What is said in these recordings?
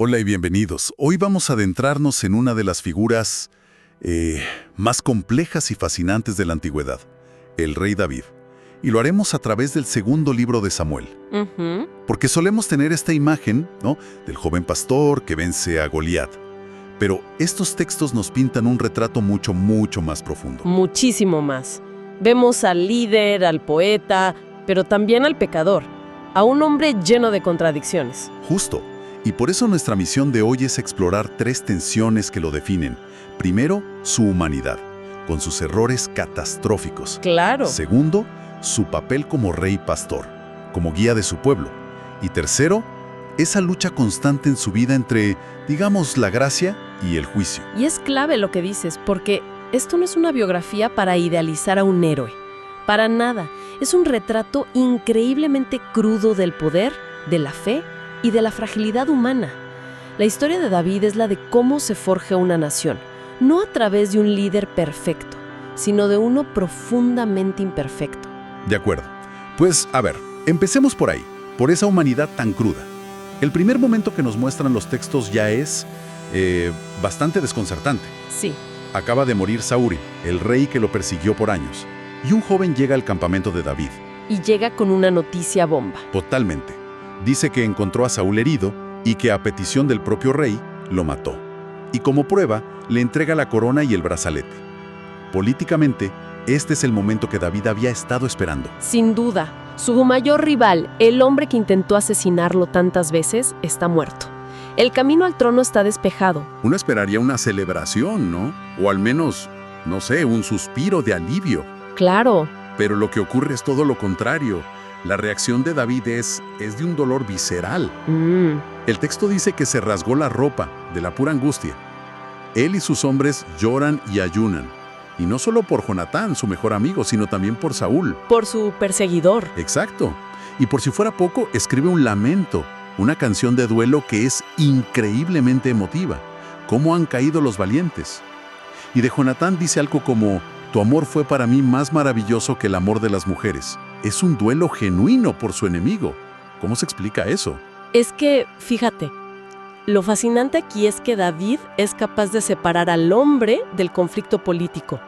Hola y bienvenidos. Hoy vamos a adentrarnos en una de las figuras más complejas y fascinantes de la antigüedad, el rey David. Y lo haremos a través del segundo libro de Samuel. Porque solemos tener esta imagen, ¿no?, del joven pastor que vence a Goliat. Pero estos textos nos pintan un retrato mucho más profundo. Muchísimo más. Vemos al líder, al poeta, pero también al pecador, a un hombre lleno de contradicciones. Justo. Y por eso nuestra misión de hoy es explorar tres tensiones que lo definen. Primero, su humanidad, con sus errores catastróficos. Claro. Segundo, su papel como rey pastor, como guía de su pueblo. Y tercero, esa lucha constante en su vida entre, digamos, la gracia y el juicio. Y es clave lo que dices, porque esto no es una biografía para idealizar a un héroe. Para nada. Es un retrato increíblemente crudo del poder, de la fe y de la fragilidad humana. La historia de David es la de cómo se forja una nación, no a través de un líder perfecto, sino de uno profundamente imperfecto. De acuerdo. Pues, a ver, empecemos por ahí, por esa humanidad tan cruda. El primer momento que nos muestran los textos ya es bastante desconcertante. Sí. Acaba de morir Saúl, el rey que lo persiguió por años, y un joven llega al campamento de David. Y llega con una noticia bomba. Totalmente. Dice que encontró a Saúl herido y que a petición del propio rey lo mató. Y como prueba, le entrega la corona y el brazalete. Políticamente, este es el momento que David había estado esperando. Sin duda, su mayor rival, el hombre que intentó asesinarlo tantas veces, está muerto. El camino al trono está despejado. Uno esperaría una celebración, ¿no? O al menos, no sé, un suspiro de alivio. Claro. Pero lo que ocurre es todo lo contrario. La reacción de David es de un dolor visceral. El texto dice que se rasgó la ropa de la pura angustia. Él y sus hombres lloran y ayunan. Y no solo por Jonatán, su mejor amigo, sino también por Saúl. Por su perseguidor. Exacto. Y por si fuera poco, escribe un lamento, una canción de duelo que es increíblemente emotiva. ¿Cómo han caído los valientes? Y de Jonatán dice algo como: tu amor fue para mí más maravilloso que el amor de las mujeres. Es un duelo genuino por su enemigo. ¿Cómo se explica eso? Es que, fíjate, lo fascinante aquí es que David es capaz de separar al hombre del conflicto político.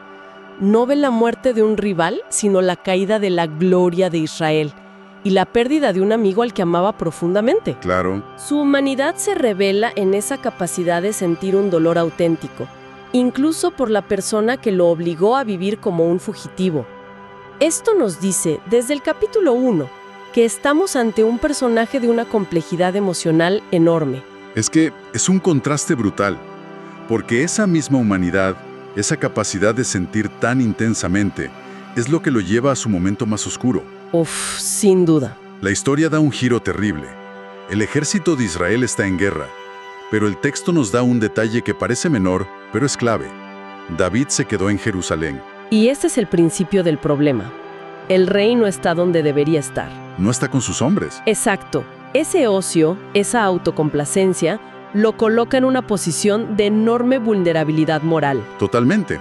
No ve la muerte de un rival, sino la caída de la gloria de Israel y la pérdida de un amigo al que amaba profundamente. Claro. Su humanidad se revela en esa capacidad de sentir un dolor auténtico, incluso por la persona que lo obligó a vivir como un fugitivo. Esto nos dice, desde el capítulo 1, que estamos ante un personaje de una complejidad emocional enorme. Es que es un contraste brutal, porque esa misma humanidad, esa capacidad de sentir tan intensamente, es lo que lo lleva a su momento más oscuro. Uf, sin duda. La historia da un giro terrible. El ejército de Israel está en guerra, pero el texto nos da un detalle que parece menor, pero es clave. David se quedó en Jerusalén. Y este es el principio del problema. El rey no está donde debería estar. No está con sus hombres. Exacto. Ese ocio, esa autocomplacencia, lo coloca en una posición de enorme vulnerabilidad moral. Totalmente.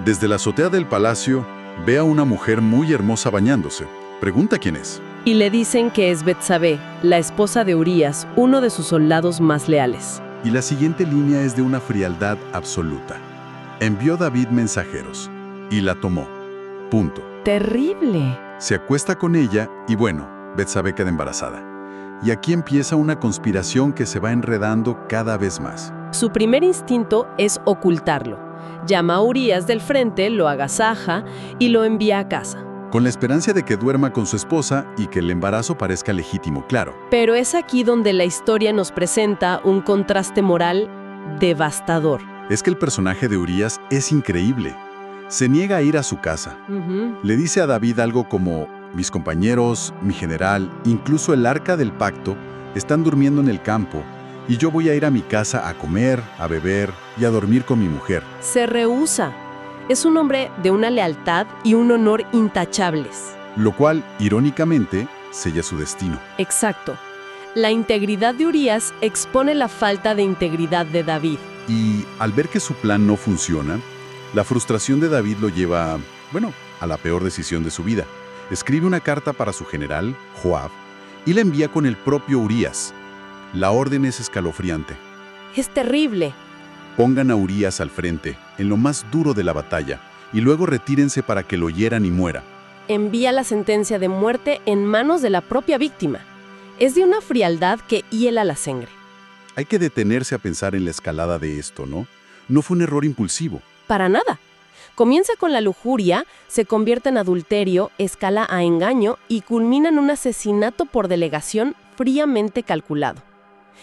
Desde la azotea del palacio, ve a una mujer muy hermosa bañándose. Pregunta quién es. Y le dicen que es Betsabé, la esposa de Urías, uno de sus soldados más leales. Y la siguiente línea es de una frialdad absoluta. Envió David mensajeros y la tomó. Punto. ¡Terrible! Se acuesta con ella y bueno, Betsabé queda embarazada. Y aquí empieza una conspiración que se va enredando cada vez más. Su primer instinto es ocultarlo. Llama a Urías del frente, lo agasaja y lo envía a casa. Con la esperanza de que duerma con su esposa y que el embarazo parezca legítimo, claro. Pero es aquí donde la historia nos presenta un contraste moral devastador. Es que el personaje de Urías es increíble. Se niega a ir a su casa. Le dice a David algo como: mis compañeros, mi general, incluso el arca del pacto, están durmiendo en el campo y yo voy a ir a mi casa a comer, a beber y a dormir con mi mujer. Se rehúsa. Es un hombre de una lealtad y un honor intachables. Lo cual, irónicamente, sella su destino. Exacto. La integridad de Urías expone la falta de integridad de David. Y al ver que su plan no funciona, la frustración de David lo lleva, a la peor decisión de su vida. Escribe una carta para su general, Joab, y la envía con el propio Urías. La orden es escalofriante. Es terrible. Pongan a Urías al frente, en lo más duro de la batalla, y luego retírense para que lo hieran y muera. Envía la sentencia de muerte en manos de la propia víctima. Es de una frialdad que hiela la sangre. Hay que detenerse a pensar en la escalada de esto, ¿no? No fue un error impulsivo. Para nada. Comienza con la lujuria, se convierte en adulterio, escala a engaño y culmina en un asesinato por delegación fríamente calculado.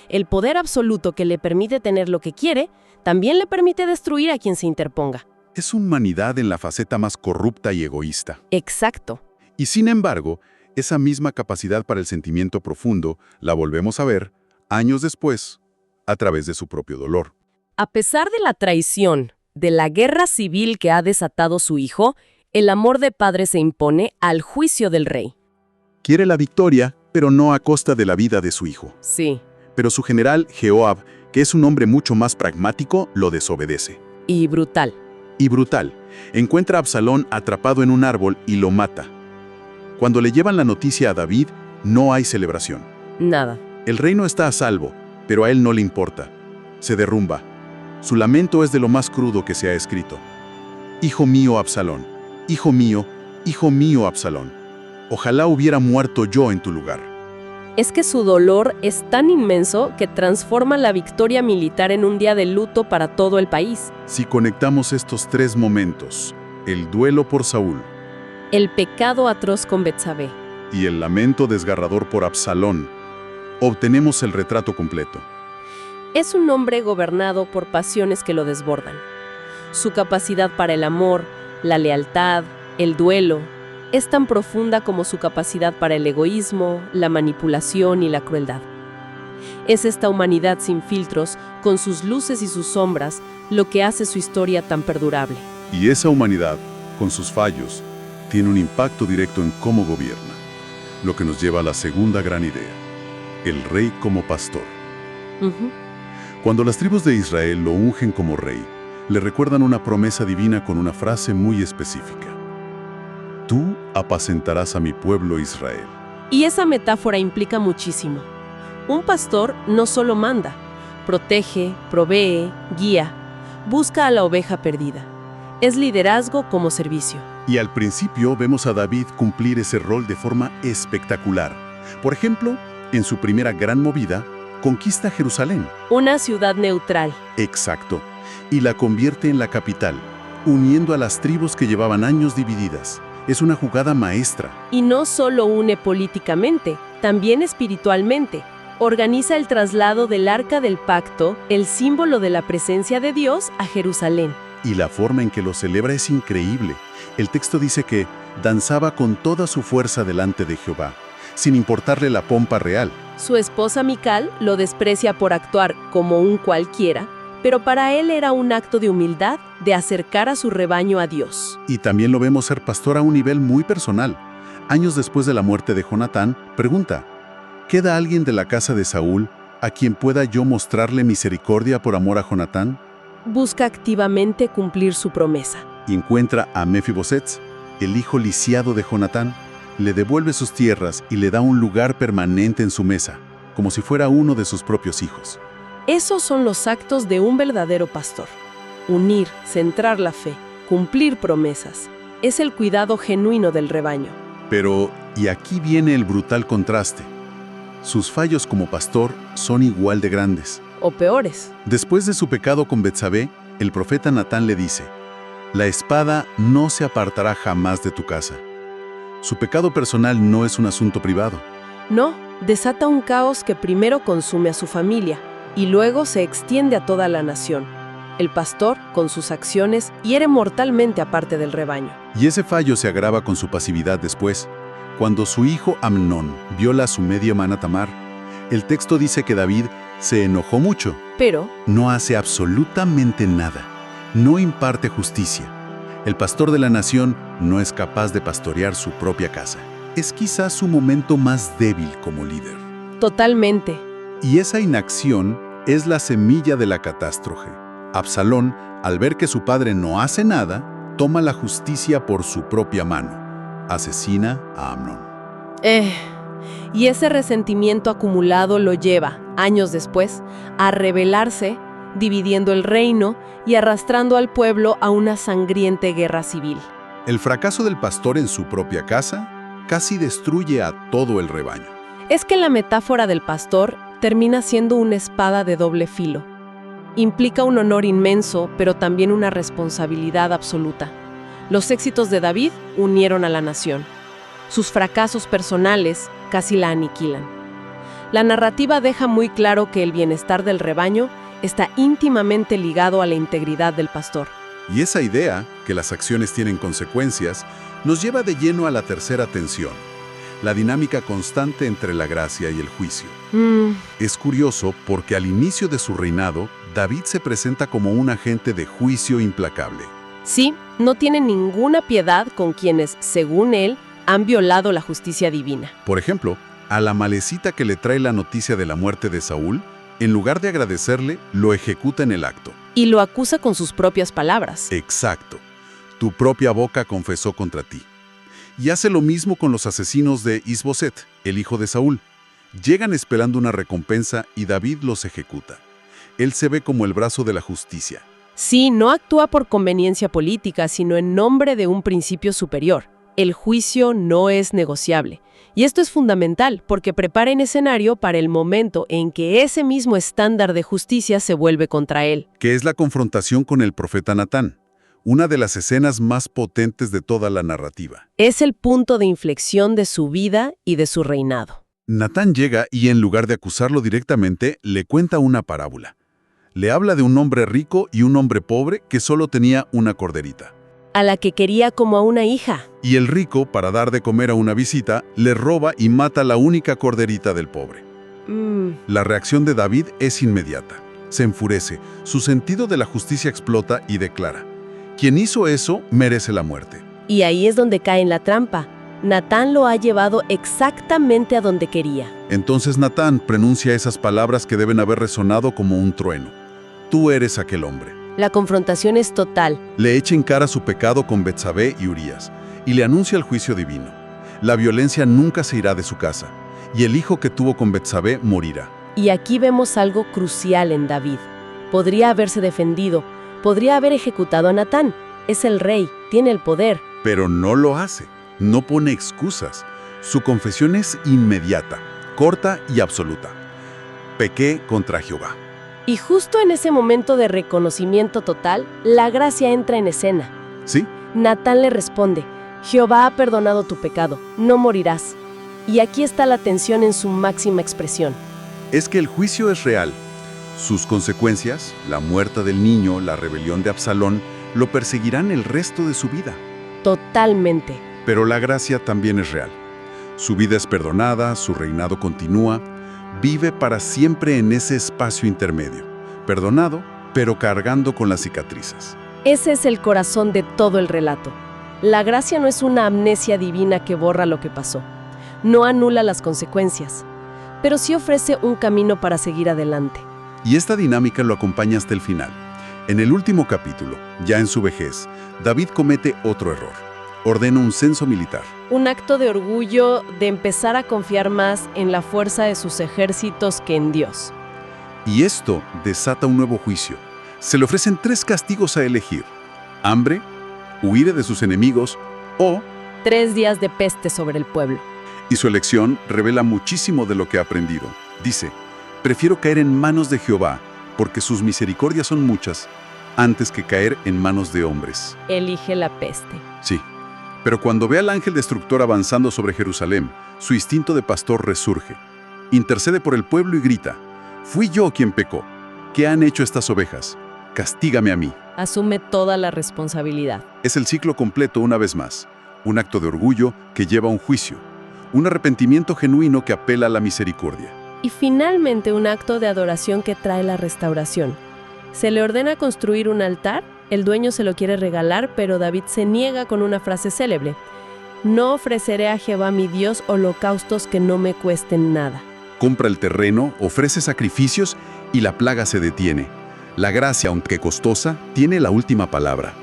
El poder absoluto que le permite tener lo que quiere, también le permite destruir a quien se interponga. Es humanidad en la faceta más corrupta y egoísta. Exacto. Y sin embargo, esa misma capacidad para el sentimiento profundo la volvemos a ver, años después, a través de su propio dolor. A pesar de la traición, de la guerra civil que ha desatado su hijo, el amor de padre se impone al juicio del rey. Quiere la victoria, pero no a costa de la vida de su hijo. Sí. Pero su general, Joab, que es un hombre mucho más pragmático, lo desobedece. Y brutal. Y brutal, encuentra a Absalón atrapado en un árbol y lo mata. Cuando le llevan la noticia a David, no hay celebración. Nada. El reino está a salvo, pero a él no le importa. Se derrumba. Su lamento es de lo más crudo que se ha escrito. Hijo mío, Absalón. Hijo mío, Absalón. Ojalá hubiera muerto yo en tu lugar. Es que su dolor es tan inmenso que transforma la victoria militar en un día de luto para todo el país. Si conectamos estos tres momentos, el duelo por Saúl, El pecado atroz con Betsabé y el lamento desgarrador por Absalón, obtenemos el retrato completo. es un hombre gobernado por pasiones que lo desbordan. Su capacidad para el amor, la lealtad, el duelo, es tan profunda como su capacidad para el egoísmo, la manipulación y la crueldad. Es esta humanidad sin filtros, con sus luces y sus sombras, lo que hace su historia tan perdurable. Y esa humanidad, con sus fallos, tiene un impacto directo en cómo gobierna. Lo que nos lleva a la segunda gran idea, el rey como pastor. Ujú. Cuando las tribus de Israel lo ungen como rey, le recuerdan una promesa divina con una frase muy específica. Tú apacentarás a mi pueblo Israel. Y esa metáfora implica muchísimo. Un pastor no solo manda, protege, provee, guía, busca a la oveja perdida. Es liderazgo como servicio. Y al principio vemos a David cumplir ese rol de forma espectacular. Por ejemplo, en su primera gran movida, conquista Jerusalén. Una ciudad neutral. Exacto. Y la convierte en la capital, uniendo a las tribus que llevaban años divididas. Es una jugada maestra. Y no solo une políticamente, también espiritualmente. Organiza el traslado del Arca del Pacto, el símbolo de la presencia de Dios, a Jerusalén. Y la forma en que lo celebra es increíble. El texto dice que danzaba con toda su fuerza delante de Jehová, sin importarle la pompa real. Su esposa Mical lo desprecia por actuar como un cualquiera, pero para él era un acto de humildad, de acercar a su rebaño a Dios. Y también lo vemos ser pastor a un nivel muy personal. Años después de la muerte de Jonatán, pregunta, ¿queda alguien de la casa de Saúl a quien pueda yo mostrarle misericordia por amor a Jonatán? Busca activamente cumplir su promesa. Y encuentra a Mefiboset, el hijo lisiado de Jonatán, le devuelve sus tierras y le da un lugar permanente en su mesa, como si fuera uno de sus propios hijos. Esos son los actos de un verdadero pastor. Unir, centrar la fe, cumplir promesas. Es el cuidado genuino del rebaño. Pero, y aquí viene el brutal contraste. Sus fallos como pastor son igual de grandes. O peores. Después de su pecado con Betsabé, el profeta Natán le dice, la espada no se apartará jamás de tu casa. Su pecado personal no es un asunto privado. No, desata un caos que primero consume a su familia y luego se extiende a toda la nación. El pastor, con sus acciones, hiere mortalmente a parte del rebaño. Y ese fallo se agrava con su pasividad después. Cuando su hijo Amnón viola a su media hermana Tamar, el texto dice que David se enojó mucho. Pero no hace absolutamente nada. No imparte justicia. El pastor de la nación no es capaz de pastorear su propia casa. Es quizás su momento más débil como líder. totalmente. Y esa inacción es la semilla de la catástrofe. Absalón, al ver que su padre no hace nada, toma la justicia por su propia mano. Asesina a Amnón. Y ese resentimiento acumulado lo lleva, años después, a rebelarse, dividiendo el reino y arrastrando al pueblo a una sangrienta guerra civil. El fracaso del pastor en su propia casa casi destruye a todo el rebaño. Es que la metáfora del pastor termina siendo una espada de doble filo. Implica un honor inmenso, pero también una responsabilidad absoluta. Los éxitos de David unieron a la nación. Sus fracasos personales casi la aniquilan. La narrativa deja muy claro que el bienestar del rebaño está íntimamente ligado a la integridad del pastor. Y esa idea, que las acciones tienen consecuencias, nos lleva de lleno a la tercera tensión, la dinámica constante entre la gracia y el juicio. Es curioso porque al inicio de su reinado, David se presenta como un agente de juicio implacable. Sí, no tiene ninguna piedad con quienes, según él, han violado la justicia divina. Por ejemplo, a la malecita que le trae la noticia de la muerte de Saúl, en lugar de agradecerle, lo ejecuta en el acto. Y lo acusa con sus propias palabras. Exacto. Tu propia boca confesó contra ti. Y hace lo mismo con los asesinos de Isboset, el hijo de Saúl. Llegan esperando una recompensa y David los ejecuta. Él se ve como el brazo de la justicia. Sí, no actúa por conveniencia política, sino en nombre de un principio superior. El juicio no es negociable. Y esto es fundamental porque prepara el escenario para el momento en que ese mismo estándar de justicia se vuelve contra él. Que es la confrontación con el profeta Natán, una de las escenas más potentes de toda la narrativa. Es el punto de inflexión de su vida y de su reinado. Natán llega y en lugar de acusarlo directamente, le cuenta una parábola. Le habla de un hombre rico y un hombre pobre que solo tenía una corderita. A la que quería como a una hija. Y el rico, para dar de comer a una visita, le roba y mata la única corderita del pobre. La reacción de David es inmediata. Se enfurece, su sentido de la justicia explota y declara: quien hizo eso merece la muerte. Y ahí es donde cae en la trampa. Natán lo ha llevado exactamente a donde quería. Entonces Natán pronuncia esas palabras que deben haber resonado como un trueno. Tú eres aquel hombre. La confrontación es total. Le echa en cara su pecado con Betsabé y Urías, y le anuncia el juicio divino. La violencia nunca se irá de su casa, y el hijo que tuvo con Betsabé morirá. Y aquí vemos algo crucial en David. Podría haberse defendido, podría haber ejecutado a Natán. Es el rey, tiene el poder. Pero no lo hace, no pone excusas. Su confesión es inmediata, corta y absoluta. Pequé contra Jehová. Y justo en ese momento de reconocimiento total, la gracia entra en escena. ¿Sí? Natán le responde: Jehová ha perdonado tu pecado, no morirás. Y aquí está la tensión en su máxima expresión. Es que el juicio es real. Sus consecuencias, la muerte del niño, la rebelión de Absalón, lo perseguirán el resto de su vida. Totalmente. Pero la gracia también es real. Su vida es perdonada, su reinado continúa. Vive para siempre en ese espacio intermedio, perdonado, pero cargando con las cicatrices. Ese es el corazón de todo el relato. La gracia no es una amnesia divina que borra lo que pasó. No anula las consecuencias, pero sí ofrece un camino para seguir adelante. Y esta dinámica lo acompaña hasta el final. En el último capítulo, ya en su vejez, David comete otro error. Ordena un censo militar. Un acto de orgullo de empezar a confiar más en la fuerza de sus ejércitos que en Dios. Y esto desata un nuevo juicio. Se le ofrecen 3 castigos a elegir: hambre, huir de sus enemigos o 3 días de peste sobre el pueblo. Y su elección revela muchísimo de lo que ha aprendido. Dice: prefiero caer en manos de Jehová, porque sus misericordias son muchas, antes que caer en manos de hombres. Elige la peste. Sí. Pero cuando ve al ángel destructor avanzando sobre Jerusalén, su instinto de pastor resurge. Intercede por el pueblo y grita: fui yo quien pecó. ¿Qué han hecho estas ovejas? Castígame a mí. Asume toda la responsabilidad. Es el ciclo completo una vez más. Un acto de orgullo que lleva a un juicio. Un arrepentimiento genuino que apela a la misericordia. Y finalmente un acto de adoración que trae la restauración. Se le ordena construir un altar. El dueño se lo quiere regalar, pero David se niega con una frase célebre: no ofreceré a Jehová mi Dios holocaustos que no me cuesten nada. Compra el terreno, ofrece sacrificios y la plaga se detiene. La gracia, aunque costosa, tiene la última palabra.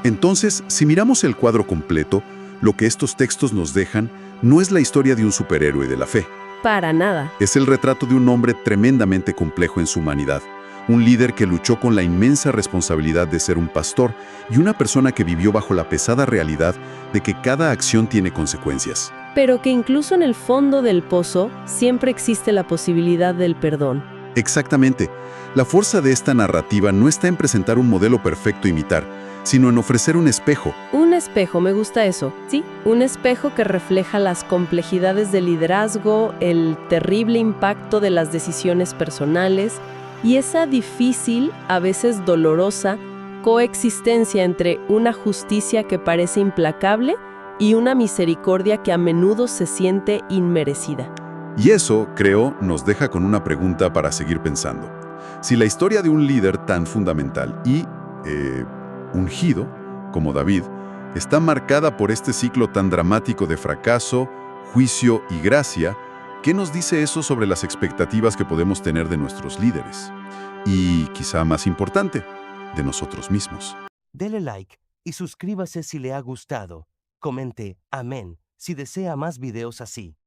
Entonces, si miramos el cuadro completo, lo que estos textos nos dejan no es la historia de un superhéroe de la fe. Para nada. Es el retrato de un hombre tremendamente complejo en su humanidad, un líder que luchó con la inmensa responsabilidad de ser un pastor y una persona que vivió bajo la pesada realidad de que cada acción tiene consecuencias. Pero que incluso en el fondo del pozo siempre existe la posibilidad del perdón. Exactamente. La fuerza de esta narrativa no está en presentar un modelo perfecto a imitar, sino en ofrecer un espejo. Un espejo, me gusta eso. Sí, un espejo que refleja las complejidades del liderazgo, el terrible impacto de las decisiones personales y esa difícil, a veces dolorosa, coexistencia entre una justicia que parece implacable y una misericordia que a menudo se siente inmerecida. Y eso, creo, nos deja con una pregunta para seguir pensando. Si la historia de un líder tan fundamental y ungido como David está marcada por este ciclo tan dramático de fracaso, juicio y gracia, ¿qué nos dice eso sobre las expectativas que podemos tener de nuestros líderes? Y, quizá más importante, de nosotros mismos. Dele like y suscríbase si le ha gustado. Comente amén si desea más videos así.